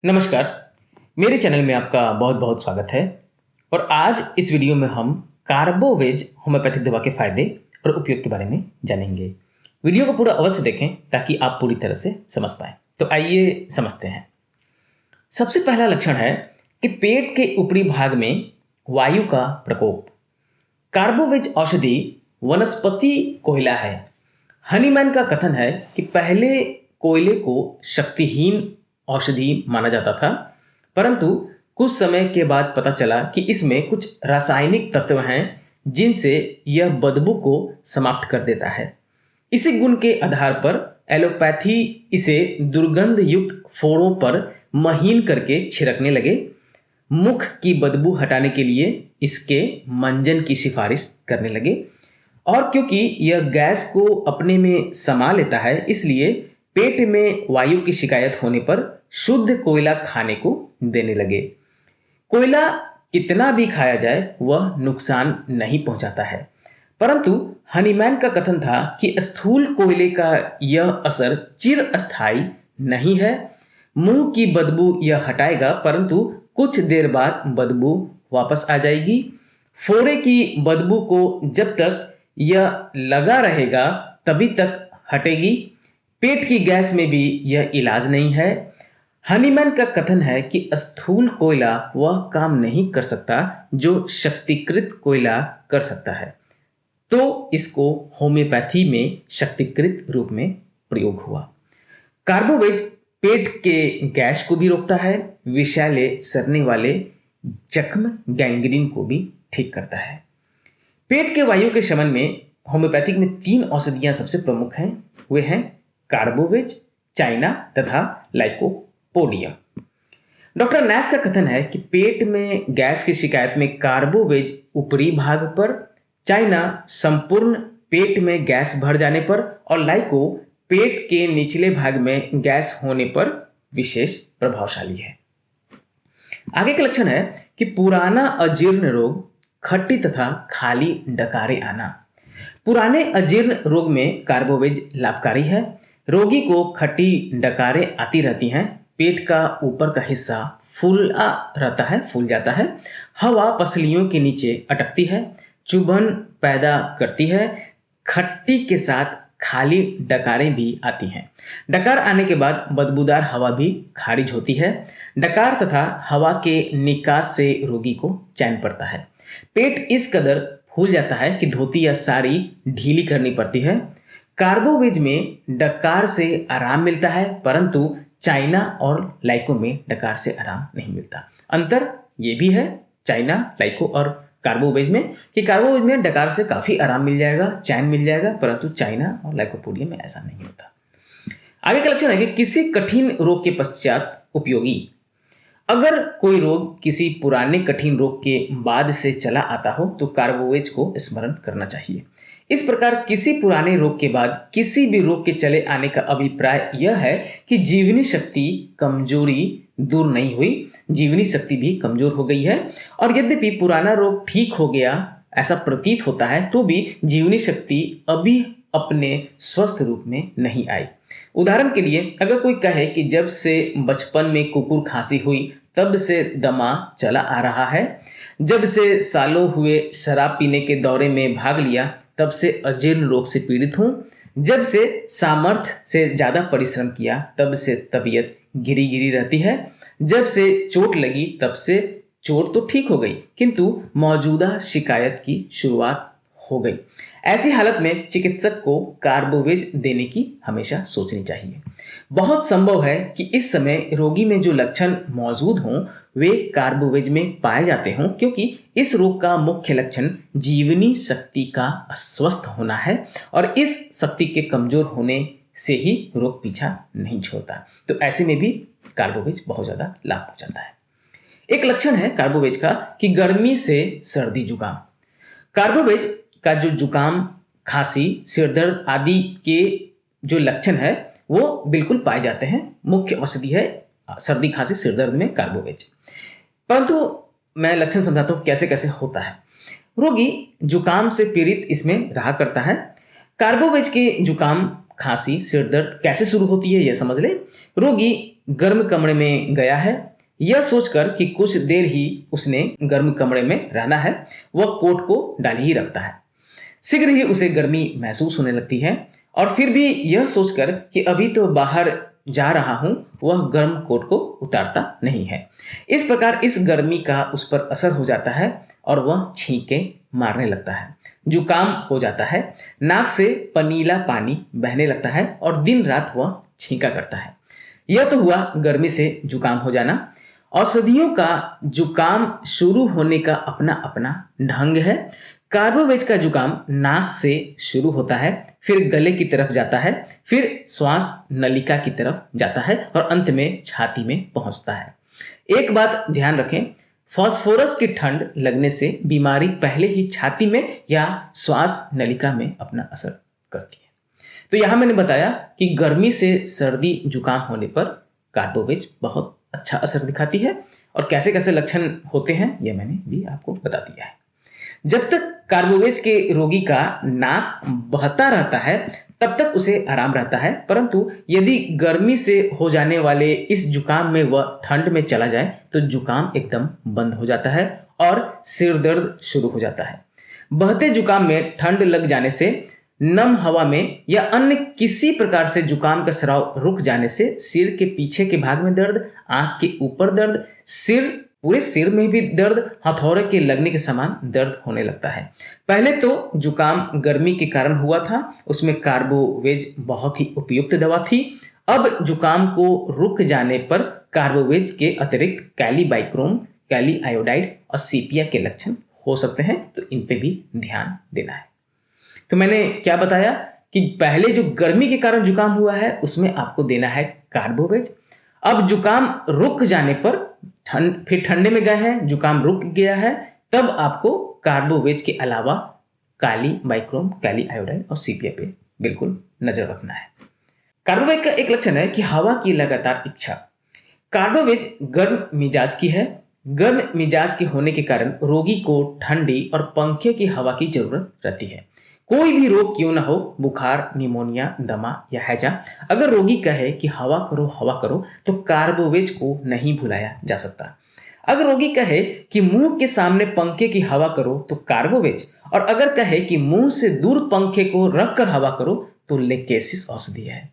नमस्कार, मेरे चैनल में आपका बहुत बहुत स्वागत है। और आज इस वीडियो में हम कार्बोवेज होम्योपैथिक दवा के फायदे और उपयोग के बारे में जानेंगे। वीडियो को पूरा अवश्य देखें ताकि आप पूरी तरह से समझ पाएं। तो आइए समझते हैं। सबसे पहला लक्षण है कि पेट के ऊपरी भाग में वायु का प्रकोप। कार्बोवेज औषधि वनस्पति कोयला है। हनीमैन का कथन है कि पहले कोयले को शक्तिहीन औषधि माना जाता था, परंतु कुछ समय के बाद पता चला कि इसमें कुछ रासायनिक तत्व हैं जिनसे यह बदबू को समाप्त कर देता है। इसी गुण के आधार पर एलोपैथी इसे दुर्गंध युक्त फोड़ों पर महीन करके छिड़कने लगे। मुख की बदबू हटाने के लिए इसके मंजन की सिफारिश करने लगे। और क्योंकि यह गैस को अपने में समा लेता है, इसलिए पेट में वायु की शिकायत होने पर शुद्ध कोयला खाने को देने लगे। कोयला कितना भी खाया जाए वह नुकसान नहीं पहुंचाता है, परंतु हनीमैन का कथन था कि स्थूल कोयले का यह असर चिरस्थायी नहीं है। मुंह की बदबू यह हटाएगा, परंतु कुछ देर बाद बदबू वापस आ जाएगी। फोड़े की बदबू को जब तक यह लगा रहेगा तभी तक हटेगी। पेट की गैस में भी यह इलाज नहीं है। हनीमैन का कथन है कि स्थूल कोयला वह काम नहीं कर सकता जो शक्तिकृत कोयला कर सकता है, तो इसको होम्योपैथी में शक्तिकृत रूप में प्रयोग हुआ। कार्बोवेज पेट के गैस को भी रोकता है, विषैले सड़ने वाले जख्म गैंग्रीन को भी ठीक करता है। पेट के वायु के शमन में होम्योपैथिक में 3 औषधियां सबसे प्रमुख हैं। वे हैं कार्बोवेज, चाइना तथा लाइकोपोडियम। डॉक्टर नैश का कथन है कि पेट में गैस की शिकायत में कार्बोवेज ऊपरी भाग पर, चाइना संपूर्ण पेट में गैस भर जाने पर और लाइको पेट के निचले भाग में गैस होने पर विशेष प्रभावशाली है। आगे का लक्षण है कि पुराना अजीर्ण रोग, खट्टी तथा खाली डकारे आना। पुराने अजीर्ण रोग में कार्बोवेज लाभकारी है। रोगी को खट्टी डकारें आती रहती हैं, पेट का ऊपर का हिस्सा फूला रहता है, फूल जाता है, हवा पसलियों के नीचे अटकती है, चुभन पैदा करती है। खट्टी के साथ खाली डकारें भी आती हैं। डकार आने के बाद बदबूदार हवा भी खारिज होती है। डकार तथा हवा के निकास से रोगी को चैन पड़ता है। पेट इस कदर फूल जाता है कि धोती या साड़ी ढीली करनी पड़ती है। कार्बोवेज में डकार से आराम मिलता है, परंतु चाइना और लाइको में डकार से आराम नहीं मिलता। अंतर ये भी है चाइना, लाइको और कार्बोवेज में कि कार्बोवेज में डकार से काफ़ी आराम मिल जाएगा, चैन मिल जाएगा, परंतु चाइना और लाइकोपोडियम में ऐसा नहीं होता। आगे का लक्षण है कि किसी कठिन रोग के पश्चात उपयोगी। अगर कोई रोग किसी पुराने कठिन रोग के बाद से चला आता हो तो कार्बोवेज को स्मरण करना चाहिए। इस प्रकार किसी पुराने रोग के बाद किसी भी रोग के चले आने का अभिप्राय यह है कि जीवनी शक्ति कमजोरी दूर नहीं हुई, जीवनी शक्ति भी कमजोर हो गई है। और यद्यपि पुराना रोग ठीक हो गया ऐसा प्रतीत होता है, तो भी जीवनी शक्ति अभी अपने स्वस्थ रूप में नहीं आई। उदाहरण के लिए अगर कोई कहे कि जब से बचपन में कुकुर खांसी हुई तब से दमा चला आ रहा है, जब से सालों हुए शराब पीने के दौरे में भाग लिया तब से अजीर्ण रोग से पीड़ित हूँ, जब से सामर्थ्य से ज़्यादा परिश्रम किया तब से तबीयत गिरी गिरी रहती है, जब से चोट लगी तब से चोट तो ठीक हो गई किंतु मौजूदा शिकायत की शुरुआत हो गई। ऐसी हालत में चिकित्सक को कार्बोवेज देने की हमेशा सोचनी चाहिए। बहुत संभव है कि इस समय रोगी में जो लक्षण मौजूद हों वे कार्बोवेज में पाए जाते हों, क्योंकि इस रोग का मुख्य लक्षण जीवनी शक्ति का अस्वस्थ होना है और इस शक्ति के कमजोर होने से ही रोग पीछा नहीं छोड़ता। तो ऐसे में भी कार्बोवेज बहुत ज़्यादा लाभ पहुंचाता है। एक लक्षण है कार्बोवेज का कि गर्मी से सर्दी जुकाम। कार्बोवेज का जो जुकाम, खांसी, सिरदर्द आदि के जो लक्षण है वो बिल्कुल पाए जाते हैं। मुख्य औषधि है सर्दी, खांसी, सिरदर्द में कार्बोवेज। परंतु मैं लक्षण समझाता हूँ कैसे कैसे होता है। रोगी जुकाम से पीड़ित इसमें रहा करता है। कार्बोवेज के जुकाम खांसी, सिर दर्द कैसे शुरू होती है यह समझ ले। रोगी गर्म कमरे में गया है, यह सोचकर कि कुछ देर ही उसने गर्म कमरे में रहना है, वह कोट को डाल ही रखता है। शीघ्र ही उसे गर्मी महसूस होने लगती है और फिर भी यह सोचकर कि अभी तो बाहर जा रहा हूं, वह गर्म कोट को उतारता नहीं है। इस प्रकार इस गर्मी का उस पर असर हो जाता है और वह छींके मारने लगता है, जुकाम हो जाता है, नाक से पनीला पानी बहने लगता है और दिन रात वह छींका करता है। यह तो हुआ गर्मी से जुकाम हो जाना। औषधियों का जुकाम शुरू होने का अपना अपना ढंग है। कार्बोवेज का जुकाम नाक से शुरू होता है, फिर गले की तरफ जाता है, फिर श्वास नलिका की तरफ जाता है और अंत में छाती में पहुंचता है। एक बात ध्यान रखें, फास्फोरस की ठंड लगने से बीमारी पहले ही छाती में या श्वास नलिका में अपना असर करती है। तो यहां मैंने बताया कि गर्मी से सर्दी जुकाम होने पर कार्बोवेज बहुत अच्छा असर दिखाती है और कैसे कैसे लक्षण होते हैं यह मैंने भी आपको बता दिया है। जब तक कार्बोवेज के रोगी का नाक बहता रहता है तब तक उसे आराम रहता है, परंतु यदि गर्मी से हो जाने वाले इस जुकाम में वह ठंड में चला जाए तो जुकाम एकदम बंद हो जाता है और सिर दर्द शुरू हो जाता है। बहते जुकाम में ठंड लग जाने से, नम हवा में या अन्य किसी प्रकार से जुकाम का स्राव रुक जाने से सिर के पीछे के भाग में दर्द, आंख के ऊपर दर्द, पूरे सिर में भी दर्द, हथौड़े के लगने के समान दर्द होने लगता है। पहले तो जुकाम गर्मी के कारण हुआ था, उसमें कार्बोवेज बहुत ही उपयुक्त दवा थी। अब जुकाम को रुक जाने पर कार्बोवेज के अतिरिक्त कैलीबाइक्रोम, कैली आयोडाइड और सीपिया के लक्षण हो सकते हैं, तो इन पे भी ध्यान देना है। तो मैंने क्या बताया कि पहले जो गर्मी के कारण जुकाम हुआ है उसमें आपको देना है कार्बोवेज। अब जुकाम रुक जाने पर फिर ठंडे में गए हैं, जुकाम रुक गया है, तब आपको कार्बोवेज के अलावा कैलीबाइक्रोम, कैली आयोडाइड और सीपिया पे बिल्कुल नजर रखना है। कार्बोवेज का एक लक्षण है कि हवा की लगातार इच्छा। कार्बोवेज गर्म मिजाज की है। गर्म मिजाज के होने के कारण रोगी को ठंडी और पंखे की हवा की जरूरत रहती है। कोई भी रोग क्यों ना हो, बुखार, निमोनिया, दमा या हैजा, अगर रोगी कहे कि हवा करो तो कार्बोवेज को नहीं भुलाया जा सकता। अगर रोगी कहे कि मुंह के सामने पंखे की हवा करो तो कार्बोवेज, और अगर कहे कि मुंह से दूर पंखे को रखकर हवा करो तो लेकेसिस औषधि है।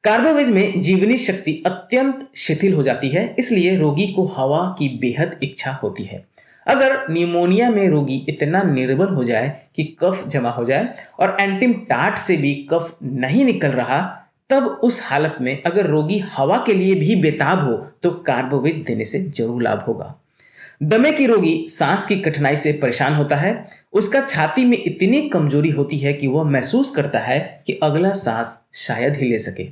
कार्बोवेज में जीवनी शक्ति अत्यंत शिथिल हो जाती है, इसलिए रोगी को हवा की बेहद इच्छा होती है। अगर निमोनिया में रोगी इतना निर्बल हो जाए कि कफ जमा हो जाए और एंटिम टाट से भी कफ नहीं निकल रहा, तब उस हालत में अगर रोगी हवा के लिए भी बेताब हो तो कार्बोवेज देने से जरूर लाभ होगा। दमे की रोगी सांस की कठिनाई से परेशान होता है। उसका छाती में इतनी कमजोरी होती है कि वह महसूस करता है कि अगला सांस शायद ही ले सके।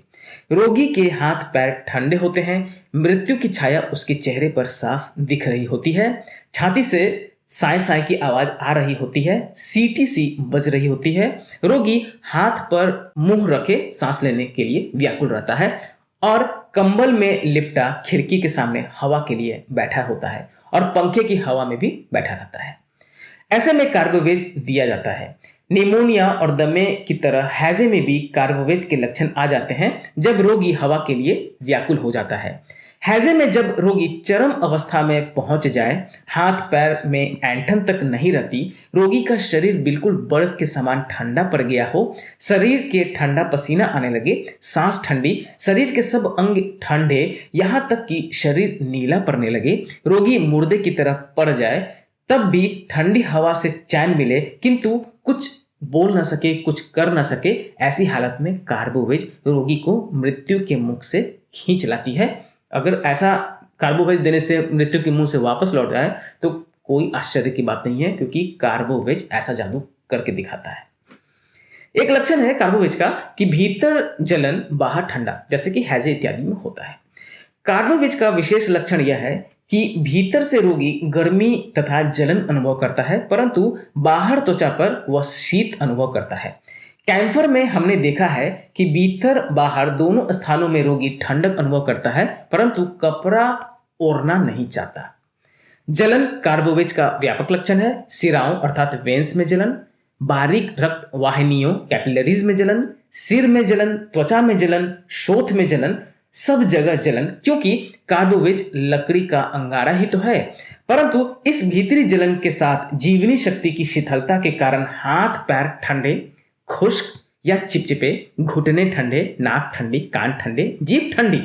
रोगी के हाथ पैर ठंडे होते हैं। मृत्यु की छाया उसके चेहरे पर साफ दिख रही होती है। छाती से साय साय की आवाज आ रही होती है, सीटी सी बज रही होती है। रोगी हाथ पर मुंह रखे सांस लेने के लिए व्याकुल रहता है और कंबल में लिपटा खिड़की के सामने हवा के लिए बैठा होता है और पंखे की हवा में भी बैठा रहता है। ऐसे में कार्बोवेज दिया जाता है। निमोनिया और दमे की तरह हैजे में भी कार्बोवेज के लक्षण आ जाते हैं जब रोगी हवा के लिए व्याकुल हो जाता है। हैजे में जब रोगी चरम अवस्था में पहुंच जाए, हाथ पैर में ऐंठन तक नहीं रहती, रोगी का शरीर बिल्कुल बर्फ के समान ठंडा पड़ गया हो, शरीर के ठंडा पसीना आने लगे, सांस ठंडी, शरीर के सब अंग ठंडे, यहाँ तक कि शरीर नीला पड़ने लगे, रोगी मुर्दे की तरह पड़ जाए, तब भी ठंडी हवा से चैन मिले किंतु कुछ बोल ना सके, कुछ कर ना सके, ऐसी हालत में कार्बोवेज रोगी को मृत्यु के मुख से खींच लाती है। अगर ऐसा कार्बोवेज देने से मृत्यु के मुंह से वापस लौट जाए तो कोई आश्चर्य की बात नहीं है, क्योंकि कार्बोवेज ऐसा जादू करके दिखाता है। एक लक्षण है कार्बोवेज का कि भीतर जलन बाहर ठंडा, जैसे कि हैजे इत्यादि में होता है। कार्बोवेज का विशेष लक्षण यह है कि भीतर से रोगी गर्मी तथा जलन अनुभव करता है, परंतु बाहर त्वचा पर वह शीत अनुभव करता है। कैंफर में हमने देखा है कि भीतर बाहर दोनों स्थानों में रोगी ठंडक अनुभव करता है, परंतु कपड़ा ओढ़ना नहीं चाहता। जलन कार्बोवेज का व्यापक लक्षण है। सिराओं अर्थात वेन्स में जलन, बारीक रक्त वाहिनियों कैपिलरीज में जलन, सिर में जलन, त्वचा में जलन, शोथ में जलन, सब जगह जलन, क्योंकि कार्बोवेज लकड़ी का अंगारा ही तो है। परंतु इस भीतरी जलन के साथ जीवनी शक्ति की शिथिलता के कारण हाथ पैर ठंडे, खुश्क या चिपचिपे, घुटने ठंडे, नाक ठंडी, कान ठंडे, जीभ ठंडी,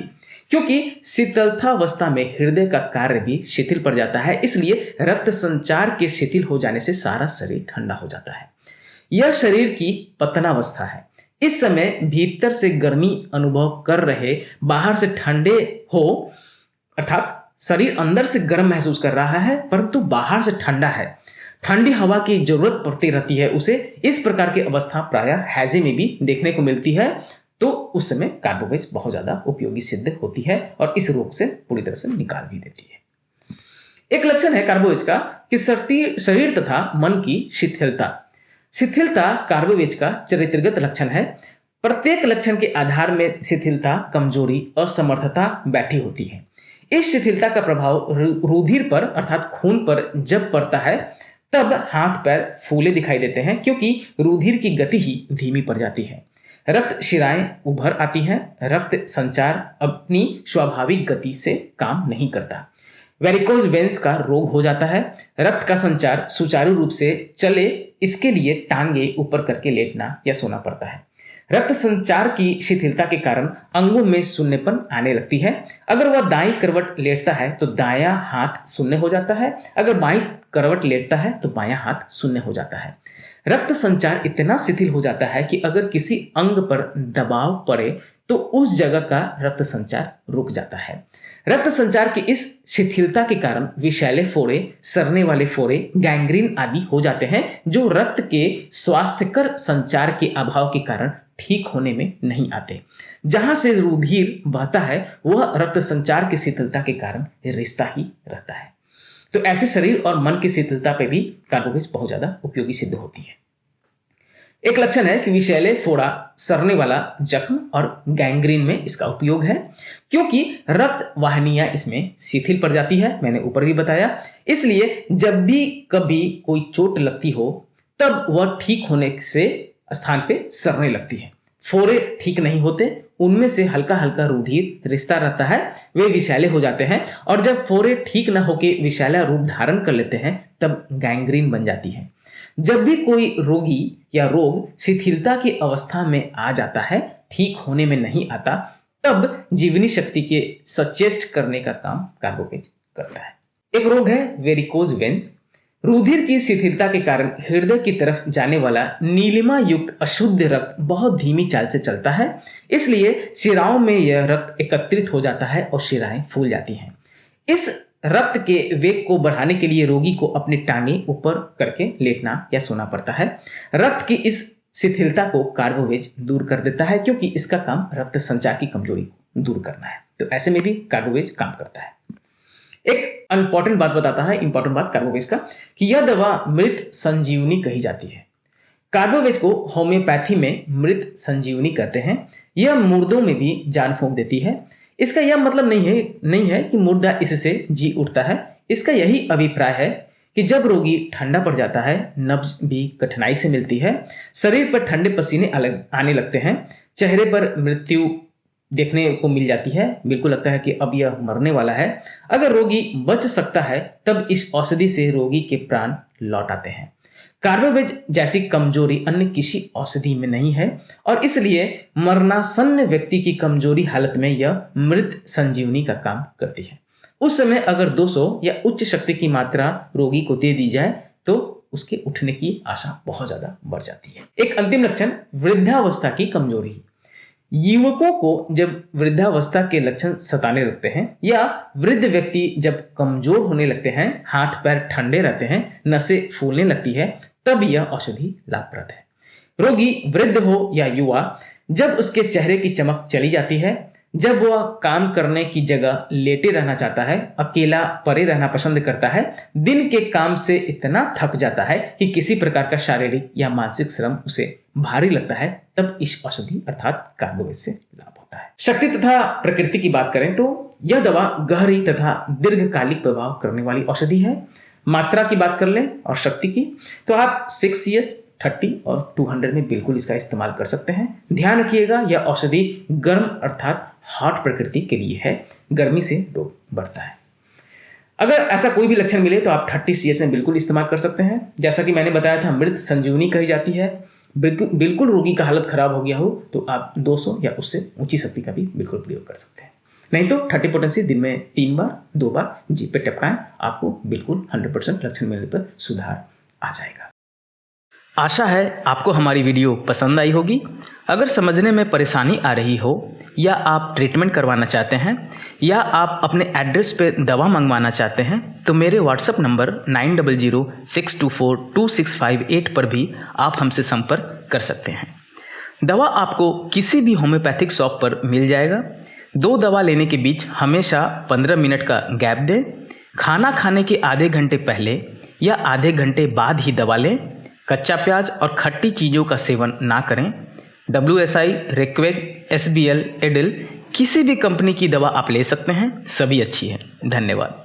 क्योंकि शीतलतावस्था में हृदय का कार्य भी शिथिल पड़ जाता है। इसलिए रक्त संचार के शिथिल हो जाने से सारा शरीर ठंडा हो जाता है। यह शरीर की पतनावस्था है। इस समय भीतर से गर्मी अनुभव कर रहे, बाहर से ठंडे हो, अर्थात शरीर अंदर से गर्म महसूस कर रहा है परंतु बाहर से ठंडा है, ठंडी हवा की जरूरत पड़ती रहती है उसे। इस प्रकार की अवस्था प्रायः हैजे में भी देखने को मिलती है। तो उस समय कार्बोवेज बहुत ज्यादा उपयोगी सिद्ध होती है और इस रोग से पूरी तरह से निकाल भी देती है। एक लक्षण है कार्बोवेज का कि शरीर तथा मन की शिथिलता। शिथिलता कार्बोवेज का चरित्रगत लक्षण है। प्रत्येक लक्षण के आधार में शिथिलता, कमजोरी, असमर्थता बैठी होती है। इस शिथिलता का प्रभाव रुधिर पर अर्थात खून पर जब पड़ता है तब हाथ पैर फूले दिखाई देते हैं, क्योंकि रुधिर की गति ही धीमी पड़ जाती है। रक्त शिराएं उभर आती हैं। रक्त संचार अपनी स्वाभाविक गति से काम नहीं करता। वेरिकोज वेन्स का रोग हो जाता है। रक्त का संचार सुचारू रूप से चले, इसके लिए टांगे ऊपर करके लेटना या सोना पड़ता है। रक्त संचार की शिथिलता के कारण अंगों में शून्यपन आने लगती है। अगर वह दाईं करवट लेटता है तो दायां हाथ शून्य हो जाता है, अगर बाईं करवट लेटता है तो बायां हाथ शून्य हो जाता है। रक्त संचार इतना शिथिल हो जाता है कि अगर किसी अंग पर दबाव पड़े तो उस जगह का रक्त संचार रुक जाता है। रक्त संचार की इस शिथिलता के कारण विषैले फोड़े, सड़ने वाले फोड़े, गैंग्रीन आदि हो जाते हैं, जो रक्त के स्वास्थ्यकर संचार के अभाव के कारण ठीक होने में नहीं आते। जहां से रुधिर बहता है वह रक्त संचार की शिथिलता के कारण रिश्ता ही रहता है। तो ऐसे शरीर और मन की शिथिलता पे भी कार्बोवेज बहुत ज्यादा उपयोगी सिद्ध होती है। एक लक्षण है कि विषैले फोड़ा, सड़ने वाला जख्म और गैंग्रीन में इसका उपयोग है, क्योंकि रक्त वाहिनियां इसमें शिथिल पड़ जाती है। मैंने ऊपर भी बताया। इसलिए जब भी कभी कोई चोट लगती हो तब वह ठीक होने से स्थान पे सड़ने लगती है। फोड़े ठीक नहीं होते, उनमें से हल्का हल्का रुधिर रिश्ता रहता है, वे विषैले हो जाते हैं और जब फोड़े ठीक न होके विषैला रूप धारण कर लेते हैं तब गैंग्रीन बन जाती है। जब भी कोई रोगी या रोग शिथिलता की अवस्था में आ जाता है, ठीक होने में नहीं आता, तब जीवनी शक्ति के सचेष्ट करने का काम कार्बोवेज करता है। एक रोग है वेरिकोज वेन्स। रुधिर की शिथिलता के कारण हृदय की तरफ जाने वाला नीलिमा युक्त अशुद्ध रक्त बहुत धीमी चाल से चलता है। इसलिए शिराओं में यह रक्त एकत्रित हो जाता है और शिराएं फूल जाती हैं। इस रक्त के वेग को बढ़ाने के लिए रोगी को अपनी टांगे ऊपर करके लेटना या सोना पड़ता है। रक्त की इस शिथिलता को कार्बोवेज दूर कर देता है, क्योंकि इसका काम रक्त संचार की कमजोरी को दूर करना है। तो ऐसे में भी कार्बोवेज काम करता है। एक इंपॉर्टेंट बात बताता है, इंपॉर्टेंट बात कार्बोवेज का, कि यह दवा मृत संजीवनी कही जाती है। कार्बोवेज को होम्योपैथी में मृत संजीवनी कहते हैं। यह मुर्दों में भी जान फूंक देती है। इसका यह मतलब नहीं है कि मुर्दा इससे जी उठता है। इसका यही अभिप्राय है कि जब रोगी ठंडा पड़ जाता है, नब्ज भी कठिनाई से मिलती है, शरीर पर ठंडे पसीने आने लगते हैं, चेहरे पर मृत्यु देखने को मिल जाती है, बिल्कुल लगता है कि अब यह मरने वाला है। अगर रोगी बच सकता है तब इस औषधि से रोगी के प्राण लौट आते हैं। कार्बोवेज जैसी कमजोरी अन्य किसी औषधि में नहीं है और इसलिए मरणासन्न व्यक्ति की कमजोरी हालत में यह मृत संजीवनी का काम करती है। उस समय अगर 200 या उच्च शक्ति की मात्रा रोगी को दे दी जाए तो उसके उठने की आशा बहुत ज्यादा बढ़ जाती है। एक अंतिम लक्षण वृद्धावस्था की कमजोरी। युवकों को जब वृद्धावस्था के लक्षण सताने लगते हैं या वृद्ध व्यक्ति जब कमजोर होने लगते हैं, हाथ पैर ठंडे रहते हैं, नसें फूलने लगती है, तब यह औषधि लाभप्रद है। रोगी वृद्ध हो या युवा, जब उसके चेहरे की चमक चली जाती है, जब वह काम करने की जगह लेटे रहना चाहता है, अकेला पड़े रहना पसंद करता है, दिन के काम से इतना थक जाता है कि किसी प्रकार का शारीरिक या मानसिक श्रम उसे भारी लगता है, तब इस औषधि अर्थात कार्बोवेज से लाभ होता है। शक्ति तथा प्रकृति की बात करें तो यह दवा गहरी तथा दीर्घकालिक प्रभाव करने वाली औषधि है। मात्रा की बात कर लें और शक्ति की तो आप 6 CH 30 और 200 में बिल्कुल इसका इस्तेमाल कर सकते हैं। ध्यान रखिएगा, यह औषधि गर्म अर्थात हॉट प्रकृति के लिए है, गर्मी से रोग बढ़ता है। अगर ऐसा कोई भी लक्षण मिले तो आप 30 CS में बिल्कुल इस्तेमाल कर सकते हैं। जैसा कि मैंने बताया था, मृत संजीवनी कही जाती है। बिल्कुल रोगी का हालत खराब हो गया हो तो आप 200 या उससे ऊंची शक्ति का भी बिल्कुल प्रयोग कर सकते हैं। नहीं तो 30 पोटेंसी दिन में 3 बार 2 बार जीभ पे टपकाएं, आपको बिल्कुल 100% लक्षण मिलने पर सुधार आ जाएगा। आशा है आपको हमारी वीडियो पसंद आई होगी। अगर समझने में परेशानी आ रही हो या आप ट्रीटमेंट करवाना चाहते हैं या आप अपने एड्रेस पे दवा मंगवाना चाहते हैं तो मेरे व्हाट्सएप नंबर 9006242658 पर भी आप हमसे संपर्क कर सकते हैं। दवा आपको किसी भी होम्योपैथिक शॉप पर मिल जाएगा। 2 दवा लेने के बीच हमेशा 15 मिनट का गैप दें। खाना खाने के आधे घंटे पहले या आधे घंटे बाद ही दवा लें। कच्चा प्याज और खट्टी चीज़ों का सेवन ना करें। WSI, रेक्वेग, SBL, एडिल किसी भी कंपनी की दवा आप ले सकते हैं, सभी अच्छी है। धन्यवाद।